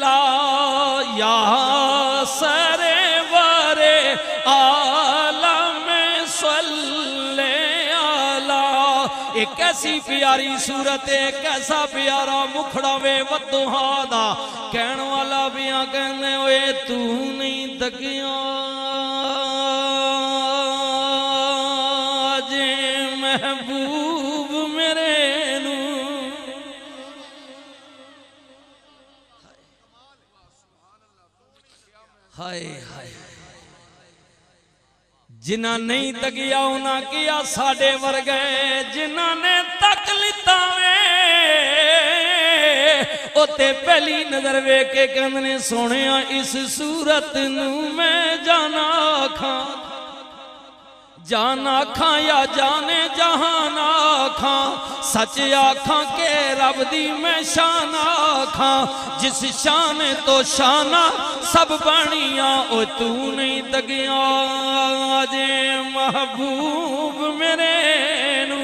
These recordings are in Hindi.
अल्लाह या सरे वरे आलम सल्ले अला। एक ऐसी प्यारी सूरत है, कैसा प्यारा मुखड़ा वे वदुहा दा। कहण वाला भी कहने ओए तू नहीं दगिया जे महबूब मेरे नू। हाय हाय जिन्ना नहीं तकिया उन्हें किया साडे वर्गे, जिन्ना ने तक लिता वे ओते पहली नजर वे के कहंदे सोने इस सूरत नू मैं जाना खा, जाना खा या जाने जहान आखा। सच आखा के रब दी मैं शान आखा, जिस शान तो शाना सब बनिया ओ तू नहीं दगिया जे महबूब मेरे नू।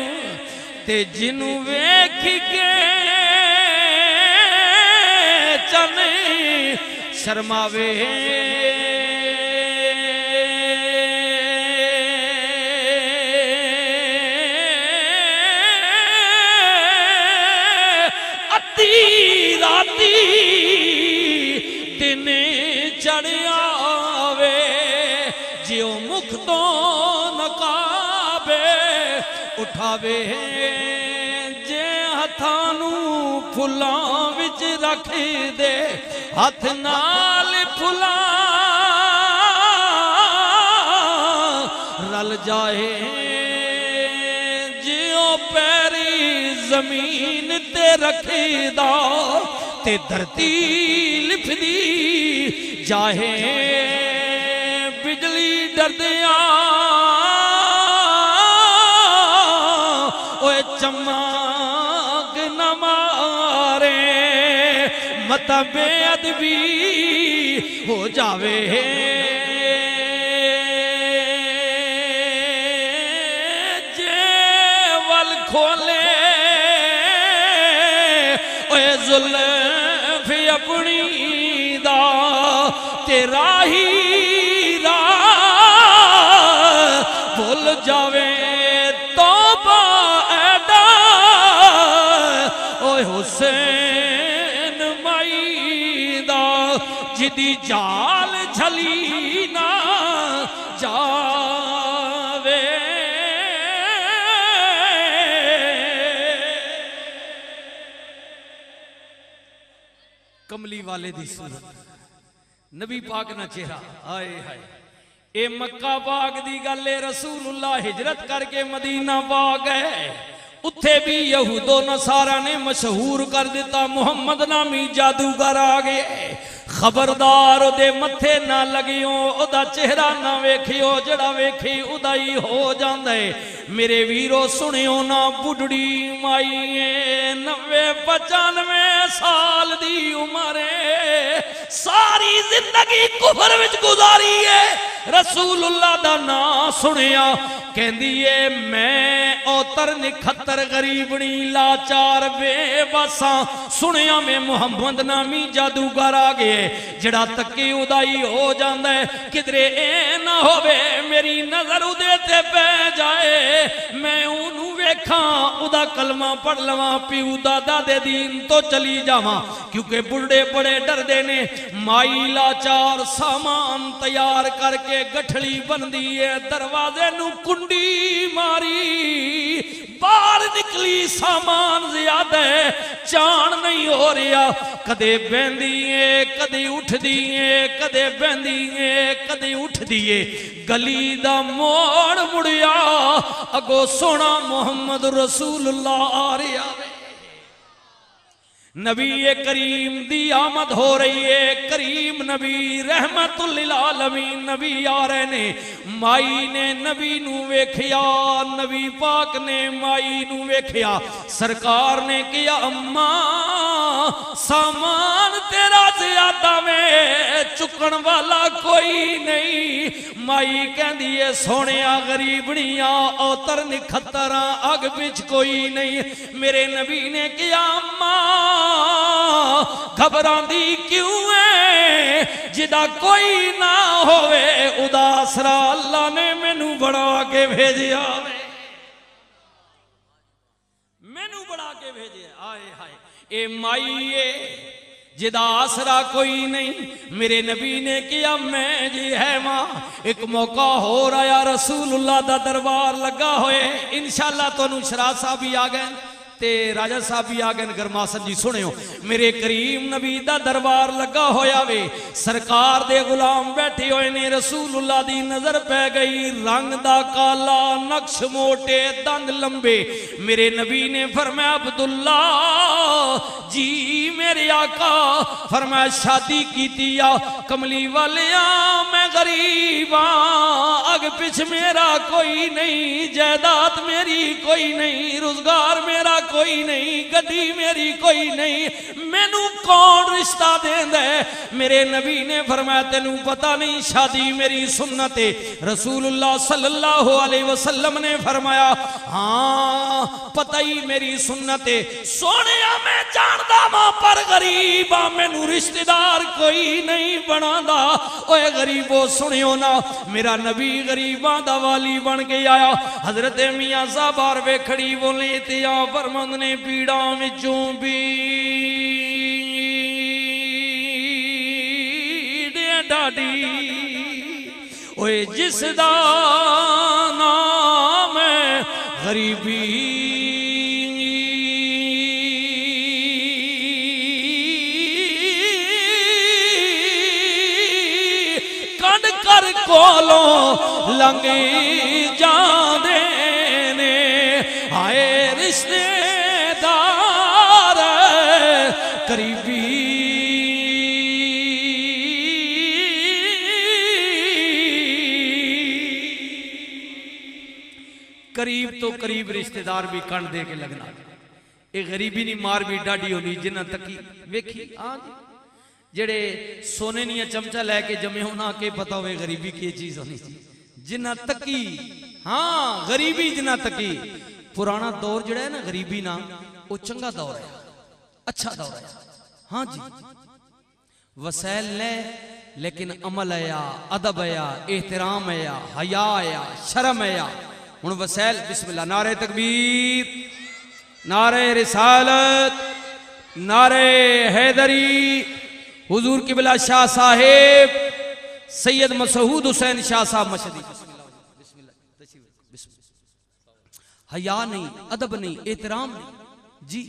ते जिनू वेख के चने शर्मावे राती दिन चढ़िया वे जियो मुख तो नकाबे उठावे जे हथानू फुलां विच रख दे हथ नाल फुलां रल जाए जियो पैरी जमीन ते रखीदा ते धरती लिफदी जाहे बिजली डरदिया ओए चमक न मारे मता बेअदबी हो जावे जे वल खोले ओए जुल्फ अपनी दा तेरा ही भूल जावे तो बाड़ा ओए हुसैन माई दा जिदी जाल झली ना जावे। कमली वाले दी सूरत नबी पाक ना चेहरा हाय हाय। ए मक्का पाक दी गल है, रसूलुल्लाह हिजरत करके मदीना पा गए। उत्थे भी यहूदो नसारा ने मशहूर कर दिता मुहम्मद नामी जादूगर आ गए। खबरदार ओदे मथे ना लगियो, ओदा चेहरा ना वेखियो, जड़ा वेखी उदा ही हो जांदा है। मेरे वीरो सुनियो ना बुढ़ड़ी माई 90-95 साल दी उम्र सारी जिंदगी कुफर विच गुजारी है। रसूलुल्लाह दा नाम सुनिया कहंदी है मैं औतर निखत्तर गरीबनी लाचार बेबसा सुनिया मैं मुहम्मद नामी जादूगर आ गए। जड़ा तके उदाई हो जांदा है किधरे ए ना होवे मेरी नजर उदे ते पै जाए मैं उन्हू वेखा उदा कलमा पढ़ लवा पीऊ दादा दे दीन तो चली जावा। क्योंकि बुढ़े बड़े डरदे ने माई लाचार सामान तैयार करके गठड़ी बनदी है दरवाजे नू कुंडी मारी बाहर निकली सामान ज्यादा है चाण नहीं हो रहा कदे बहंदी है कदे उठदी है कदे बहंदी है कदे उठदी है। गली दा मोड़ मुड़िया अगो सोना मुहम्मद रसूलुल्लाह आ रहा है। नबी करीम दी आमद हो रही है। करीम नबी रहमतुल लिल आलमीन नबी आ रहे ने। माई ने नबी नू वेखिया नबी पाक ने माई नू वेखिया सरकार ने किया अम्मा सामान तेरा ज्यादा में चुकन वाला कोई नहीं। माई कहती है सोने गरीबनिया औतर निखतरा अग बिच कोई नहीं। मेरे नबी ने कहा मां घबरांदी क्यों है, जिदा कोई ना होवे उदासरा अल्लाह ने मैनू बड़ा के भेजिया, मैनू बड़ा के भेजे। आए हाय ए माई ए जिदा आसरा कोई नहीं। मेरे नबी ने किया मैं जी है मां। एक मौका हो रहा रसूलुल्लाह दा दरबार लगा होए। इंशाअल्लाह तुहानू शराज साहब भी आ गए ते राजा साहब भी आ गए। गरमासन जी सुनियो, मेरे करीम नबी दा दरबार लगा होया वे, सरकार दे गुलाम बैठे हुए ने। रसूलुल्लाह दी नजर पै गई, रंग दा काला, नक्श मोटे, दंद लंबे। मेरे नबी ने फरमाया अब्दुल्ला जी मेरे आका। फरमाया शादी कीती आ कमली वालिया, मैं गरीब हाँ, अग पिछ मेरा कोई नहीं, जायदाद मेरी कोई नहीं, रोजगार मेरा कोई नहीं, गड्डी मेरी कोई नहीं, मैनू कौन रिश्ता देंदा है। मेरे नबी ने फरमाया तेनू पता नहीं शादी मेरी सुन्नत है। रसूलुल्लाह सल्लल्लाहु अलैहि वसल्लम ने फरमाया हाँ पता ही मेरी सुन्नत है। सोने मैं जानदा मां पर गरीब आ, मैनू रिश्तेदार कोई नहीं बनादा। ओए गरीबो सुनियो ना, मेरा नबी गरीबां दा वाली बन के आया। हजरत मियां साहब बार वेखड़ी बोले ते आ फरमांद ने पीड़ा विचों भी डाडी। ओए जिसदा नाम है गरीबी, कंड कर कोलों लंघ जांदे ने। आए रिश्तेदार करीबी, करीब तो करीब रिश्तेदार भी कंड दे के लगना। ये गरीबी नहीं मार भी डाढ़ी होनी जिन्हें तकी वेखी। हाँ जेड़े सोने नहीं चमचा लैके जमे होना के पता हो गरीबी की चीज होनी जिन्हें तकी। हाँ गरीबी जिन्हें तकी। पुराना दौर जड़ा है ना गरीबी ना, वो चंगा दौर है, अच्छा दौर है। हाँ जी वसैल ने लेकिन अमल आया, अदब आया, एहतराम आया, हया आया, शर्म आया। हुण वसैल बिस्मिल्लाह, नारे तकबीर, नारे रिसालत, नारे हैदरी, हुजूर किबला शाह साहेब सैयद मसऊद हुसैन शाह साहब मशदी। हया नहीं, अदब नहीं, एहतराम नहीं जी।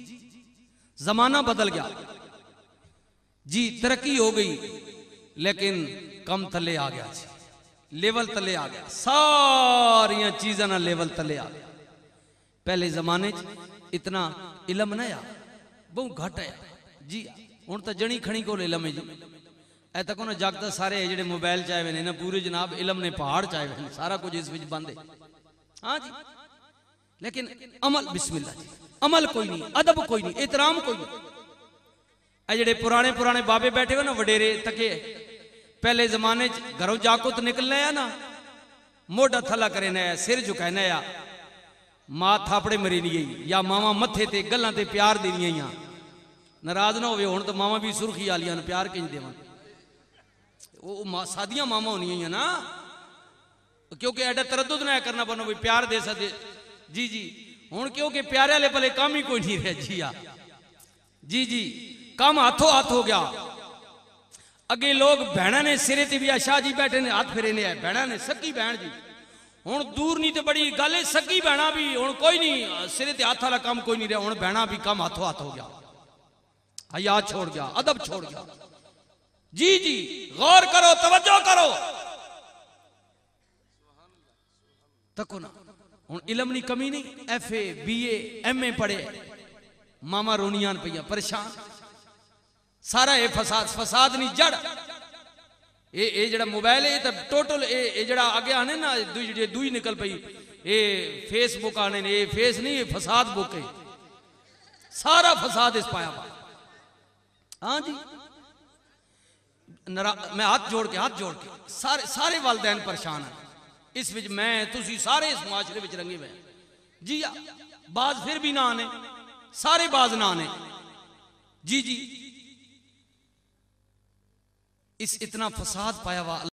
जमाना बदल गया जी, तरक्की हो गई लेकिन कम थले आ गया, लेवल तले आ गया, सारिया चीज़ों ना लेवल तले आ गया। पहले जमाने इतना इलम नहीं आ, बहुत घट है जी। हुण तो जनी खणी को इलम है जी। ऐ तक उन्हें जगत सारे जेडे मोबाइल चाहे ने ना पूरे जनाब इलम ने पहाड़ चाहे ने, सारा कुछ इस विच बंद है। हाँ जी लेकिन अमल बिस्मिल्लाह जी, अमल कोई नहीं, अदब कोई नहीं, एहतराम कोई नहीं। ऐ जेडे पुराने पुराने बाबे बैठे हो ना वडेरे तके, पहले जमाने घरों जाको तो निकलने आ ना, मोढ़ा थला करे नया, सिर झुकाए नया, मां थापड़े मरी नहीं गई या मावा मथे ते गल्लां ते प्यार देनियां। नाराज ना होवे हुण तो मावा भी सुर्खी आलियां प्यार किंज देवां। वो सादियां मामा होनियां ना, क्योंकि एडा तरद्दुद ना करना पड़ना भी प्यार दे सकते जी जी। हुण क्योंकि प्यारे वाले भले काम ही कोई नहीं रहा जी। आ जी जी काम हाथों हाथ हो गया। अगे लोग भैणा ने सिरे ते भी शाह जी बैठे ने हाथ फेरे ने, भैणा ने सकी भैन जी। हुण दूर नहीं तो बड़ी गल है, सकी भैणा भी हुण कोई नहीं, सिरे ते हाथ वाला काम कोई नहीं रहा। हुण भैणा भी काम हाथों हाथ हो गया, हया छोड़ गया, अदब छोड़ गया जी जी। गौर करो, तवज्जो करो, तको ना। हुण इलम की कमी नहीं, FA BA MA पढ़े, मामा रोनियां पईयां परेशान, सारा ये फसाद, फसाद नहीं जड़। ये जड़ा मोबाइल है तो टोटल ये जड़ा आगे आने ना दुई निकल पई, ये फेसबुक आने ने, ये फेस नहीं, ये फसाद बुक है, सारा फसाद इस पाया। हाँ जी मैं हाथ जोड़ के सारे वालदैन परेशान हैं इस विच, मैं तुसी सारे इस मुआशरे विच रंगे हुए जी। बाज फिर भी ना आने, सारे बाज ना आने जी जी। इस इतना फसाद पाया हुआ